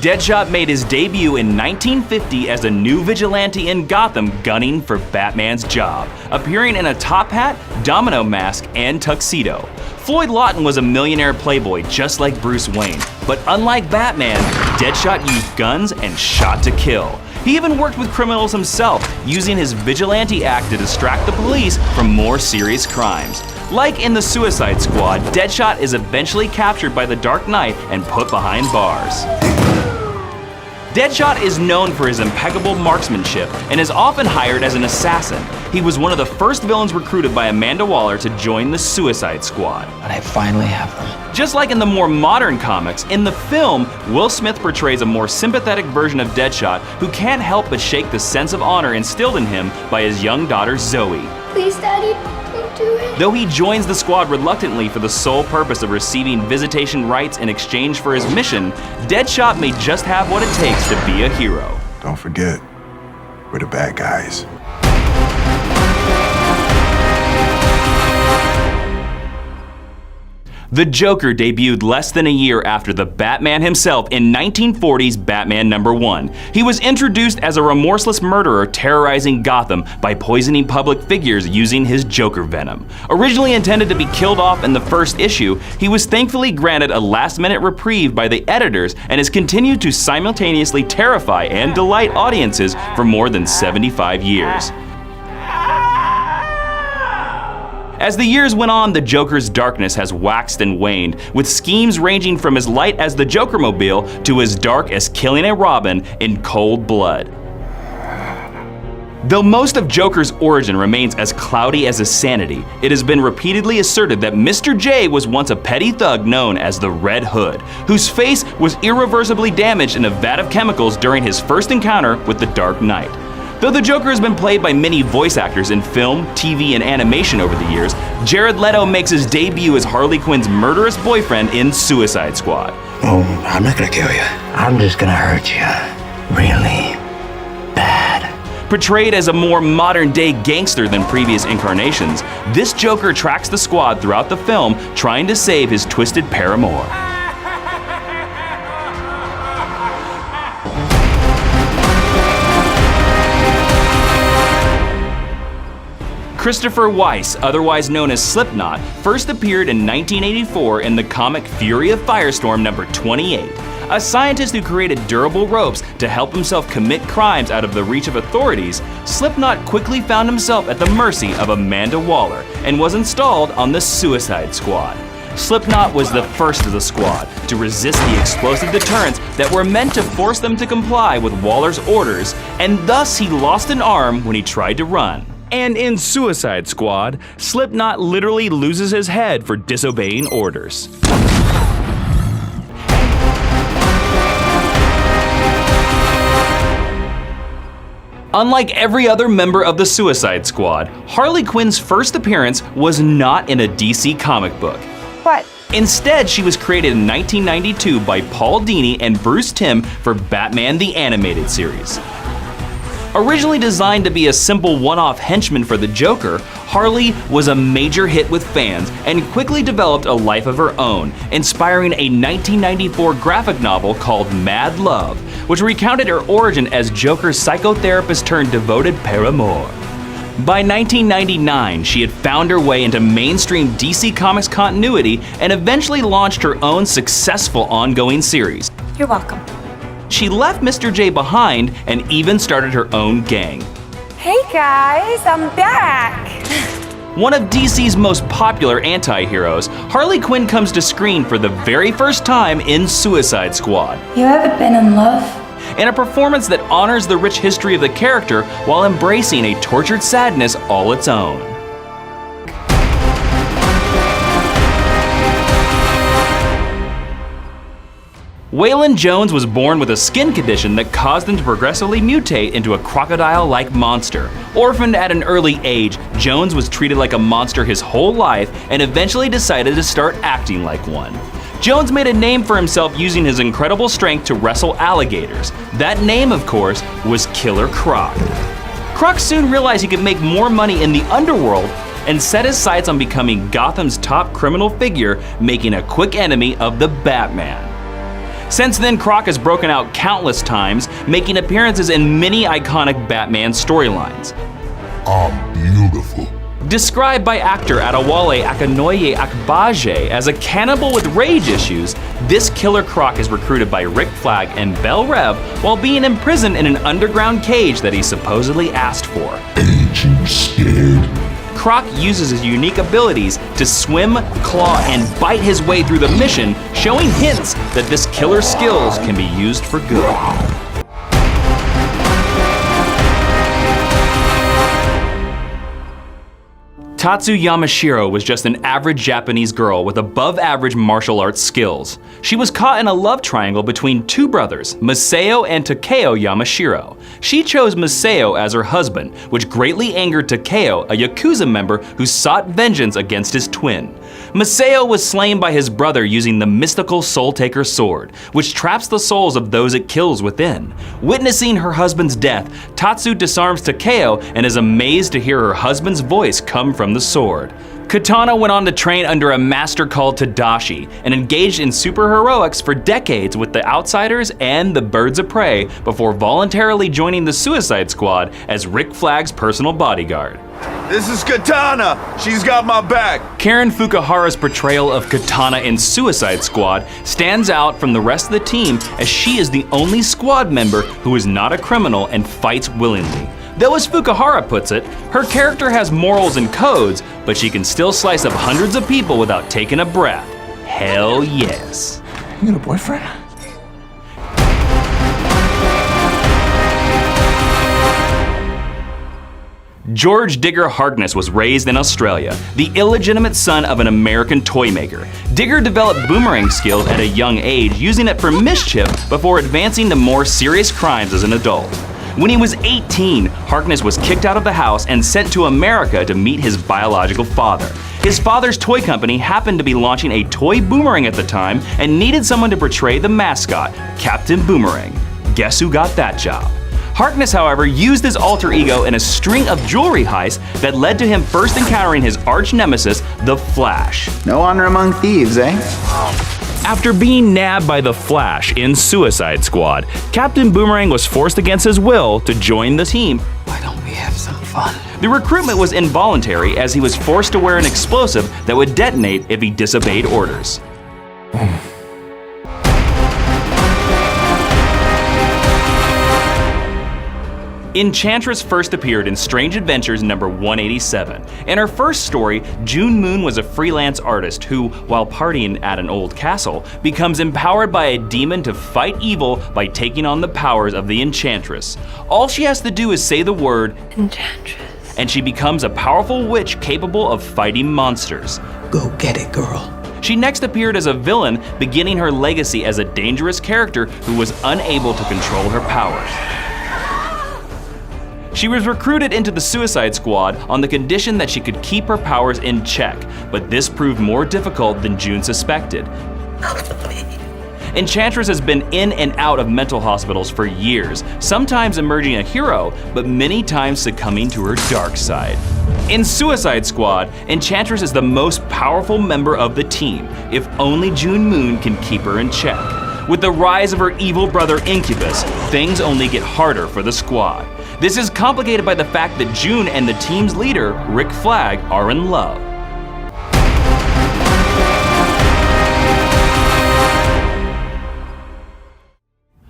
Deadshot made his debut in 1950 as a new vigilante in Gotham gunning for Batman's job, appearing in a top hat, domino mask, and tuxedo. Floyd Lawton was a millionaire playboy just like Bruce Wayne, but unlike Batman, Deadshot used guns and shot to kill. He even worked with criminals himself, using his vigilante act to distract the police from more serious crimes. Like in the Suicide Squad, Deadshot is eventually captured by the Dark Knight and put behind bars. Deadshot is known for his impeccable marksmanship and is often hired as an assassin. He was one of the first villains recruited by Amanda Waller to join the Suicide Squad. But I finally have them. Just like in the more modern comics, in the film, Will Smith portrays a more sympathetic version of Deadshot who can't help but shake the sense of honor instilled in him by his young daughter Zoe. Please, Daddy, don't do it. Though he joins the squad reluctantly for the sole purpose of receiving visitation rights in exchange for his mission, Deadshot may just have what it takes to be a hero. Don't forget, we're the bad guys. The Joker debuted less than a year after the Batman himself in 1940's Batman #1. He was introduced as a remorseless murderer terrorizing Gotham by poisoning public figures using his Joker venom. Originally intended to be killed off in the first issue, he was thankfully granted a last-minute reprieve by the editors and has continued to simultaneously terrify and delight audiences for more than 75 years. As the years went on, the Joker's darkness has waxed and waned, with schemes ranging from as light as the Jokermobile to as dark as killing a Robin in cold blood. Though most of Joker's origin remains as cloudy as his sanity, it has been repeatedly asserted that Mr. J was once a petty thug known as the Red Hood, whose face was irreversibly damaged in a vat of chemicals during his first encounter with the Dark Knight. Though the Joker has been played by many voice actors in film, TV, and animation over the years, Jared Leto makes his debut as Harley Quinn's murderous boyfriend in Suicide Squad. Oh, I'm not gonna kill you. I'm just gonna hurt you. Really bad. Portrayed as a more modern-day gangster than previous incarnations, this Joker tracks the squad throughout the film, trying to save his twisted paramour. Christopher Weiss, otherwise known as Slipknot, first appeared in 1984 in the comic Fury of Firestorm number 28. A scientist who created durable ropes to help himself commit crimes out of the reach of authorities, Slipknot quickly found himself at the mercy of Amanda Waller and was installed on the Suicide Squad. Slipknot was the first of the squad to resist the explosive deterrents that were meant to force them to comply with Waller's orders, and thus he lost an arm when he tried to run. And in Suicide Squad, Slipknot literally loses his head for disobeying orders. Unlike every other member of the Suicide Squad, Harley Quinn's first appearance was not in a DC comic book. What? Instead, she was created in 1992 by Paul Dini and Bruce Timm for Batman the Animated Series. Originally designed to be a simple one-off henchman for the Joker, Harley was a major hit with fans and quickly developed a life of her own, inspiring a 1994 graphic novel called Mad Love, which recounted her origin as Joker's psychotherapist turned devoted paramour. By 1999, she had found her way into mainstream DC Comics continuity and eventually launched her own successful ongoing series. You're welcome. She left Mr. J behind and even started her own gang. Hey guys, I'm back! One of DC's most popular anti-heroes, Harley Quinn comes to screen for the very first time in Suicide Squad. You ever been in love? In a performance that honors the rich history of the character while embracing a tortured sadness all its own. Waylon Jones was born with a skin condition that caused him to progressively mutate into a crocodile-like monster. Orphaned at an early age, Jones was treated like a monster his whole life and eventually decided to start acting like one. Jones made a name for himself using his incredible strength to wrestle alligators. That name, of course, was Killer Croc. Croc soon realized he could make more money in the underworld and set his sights on becoming Gotham's top criminal figure, making a quick enemy of the Batman. Since then, Croc has broken out countless times, making appearances in many iconic Batman storylines. I'm beautiful. Described by actor Adewale Akinoye Akbaje as a cannibal with rage issues, this killer Croc is recruited by Rick Flagg and Belle Reve while being imprisoned in an underground cage that he supposedly asked for. Ain't you scared? Croc uses his unique abilities to swim, claw, and bite his way through the mission, showing hints that this killer's skills can be used for good. Tatsu Yamashiro was just an average Japanese girl with above-average martial arts skills. She was caught in a love triangle between two brothers, Masao and Takeo Yamashiro. She chose Masao as her husband, which greatly angered Takeo, a Yakuza member who sought vengeance against his twin. Masao was slain by his brother using the mystical Soul Taker sword, which traps the souls of those it kills within. Witnessing her husband's death, Tatsu disarms Takeo and is amazed to hear her husband's voice come from the sword. Katana went on to train under a master called Tadashi and engaged in superheroics for decades with the Outsiders and the Birds of Prey before voluntarily joining the Suicide Squad as Rick Flagg's personal bodyguard. This is Katana. She's got my back. Karen Fukuhara's portrayal of Katana in Suicide Squad stands out from the rest of the team as she is the only squad member who is not a criminal and fights willingly. Though as Fukuhara puts it, her character has morals and codes, but she can still slice up hundreds of people without taking a breath. Hell yes. You got a boyfriend? George Digger Harkness was raised in Australia, the illegitimate son of an American toy maker. Digger developed boomerang skills at a young age, using it for mischief before advancing to more serious crimes as an adult. When he was 18, Harkness was kicked out of the house and sent to America to meet his biological father. His father's toy company happened to be launching a toy boomerang at the time and needed someone to portray the mascot, Captain Boomerang. Guess who got that job? Harkness, however, used his alter ego in a string of jewelry heists that led to him first encountering his arch nemesis, the Flash. No honor among thieves, eh? After being nabbed by the Flash in Suicide Squad, Captain Boomerang was forced against his will to join the team. Why don't we have some fun? The recruitment was involuntary as he was forced to wear an explosive that would detonate if he disobeyed orders. Enchantress first appeared in Strange Adventures number 187. In her first story, June Moon was a freelance artist who, while partying at an old castle, becomes empowered by a demon to fight evil by taking on the powers of the Enchantress. All she has to do is say the word Enchantress. and she becomes a powerful witch capable of fighting monsters. Go get it, girl. She next appeared as a villain, beginning her legacy as a dangerous character who was unable to control her powers. She was recruited into the Suicide Squad on the condition that she could keep her powers in check, but this proved more difficult than June suspected. Enchantress has been in and out of mental hospitals for years, sometimes emerging a hero, but many times succumbing to her dark side. In Suicide Squad, Enchantress is the most powerful member of the team, if only June Moon can keep her in check. With the rise of her evil brother Incubus, things only get harder for the squad. This is complicated by the fact that June and the team's leader, Rick Flagg, are in love.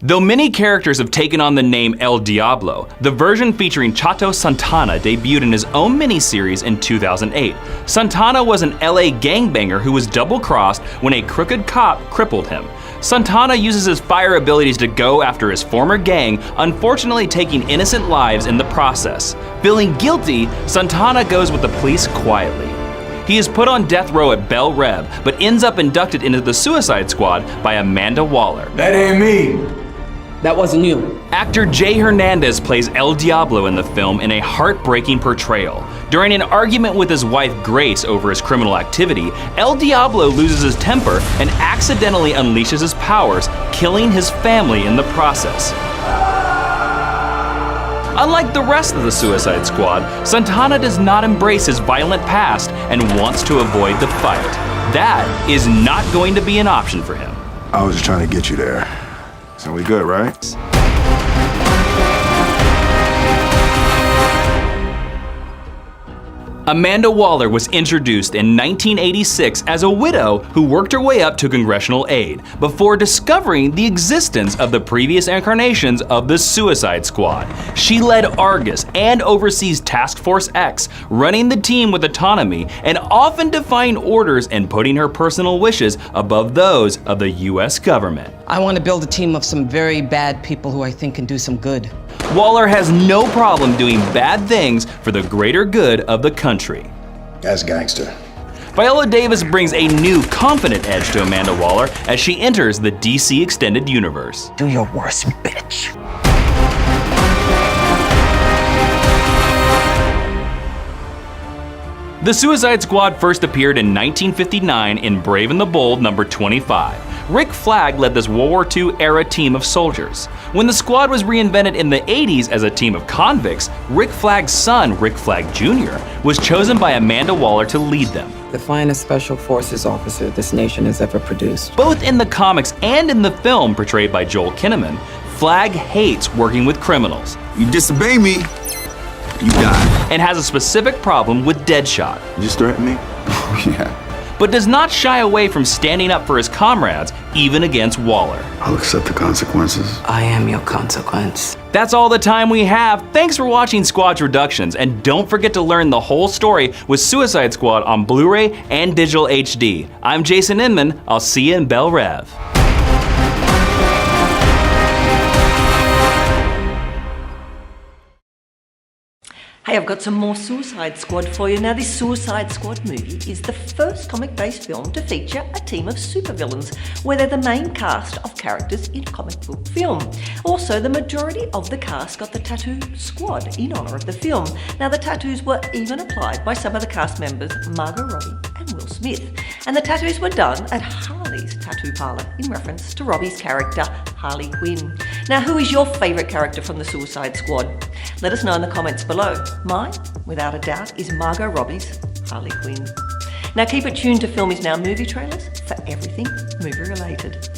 Though many characters have taken on the name El Diablo, the version featuring Chato Santana debuted in his own miniseries in 2008. Santana was an LA gangbanger who was double-crossed when a crooked cop crippled him. Santana uses his fire abilities to go after his former gang, unfortunately taking innocent lives in the process. Feeling guilty, Santana goes with the police quietly. He is put on death row at Belle Reve, but ends up inducted into the Suicide Squad by Amanda Waller. That ain't me. That wasn't you. Actor Jay Hernandez plays El Diablo in the film in a heartbreaking portrayal. During an argument with his wife Grace over his criminal activity, El Diablo loses his temper and accidentally unleashes his powers, killing his family in the process. Unlike the rest of the Suicide Squad, Santana does not embrace his violent past and wants to avoid the fight. That is not going to be an option for him. I was just trying to get you there. So we good, right? Amanda Waller was introduced in 1986 as a widow who worked her way up to congressional aid before discovering the existence of the previous incarnations of the Suicide Squad. She led A.R.G.U.S and oversees Task Force X, running the team with autonomy and often defying orders and putting her personal wishes above those of the U.S. government. I want to build a team of some very bad people who I think can do some good. Waller has no problem doing bad things for the greater good of the country. That's gangster. Viola Davis brings a new, confident edge to Amanda Waller as she enters the DC Extended Universe. Do your worst, bitch. The Suicide Squad first appeared in 1959 in Brave and the Bold number 25. Rick Flagg led this World War II era team of soldiers. When the squad was reinvented in the 80s as a team of convicts, Rick Flagg's son, Rick Flagg Jr., was chosen by Amanda Waller to lead them. The finest special forces officer this nation has ever produced. Both in the comics and in the film portrayed by Joel Kinnaman, Flagg hates working with criminals. You disobey me, you die. And has a specific problem with Deadshot. You just threaten me? Yeah. But does not shy away from standing up for his comrades, even against Waller. I'll accept the consequences. I am your consequence. That's all the time we have. Thanks for watching Squadtroductions, and don't forget to learn the whole story with Suicide Squad on Blu-ray and digital HD. I'm Jason Inman. I'll see you in Bel Rev. Hey, I've got some more Suicide Squad for you. Now, this Suicide Squad movie is the first comic-based film to feature a team of supervillains, where they're the main cast of characters in a comic book film. Also, the majority of the cast got the tattoo squad in honour of the film. Now, the tattoos were even applied by some of the cast members, Margot Robbie and Will Smith. And the tattoos were done at Harley's tattoo parlour in reference to Robbie's character, Harley Quinn. Now, who is your favourite character from the Suicide Squad? Let us know in the comments below. Mine, without a doubt, is Margot Robbie's Harley Quinn. Now keep it tuned to Film Is Now movie trailers for everything movie related.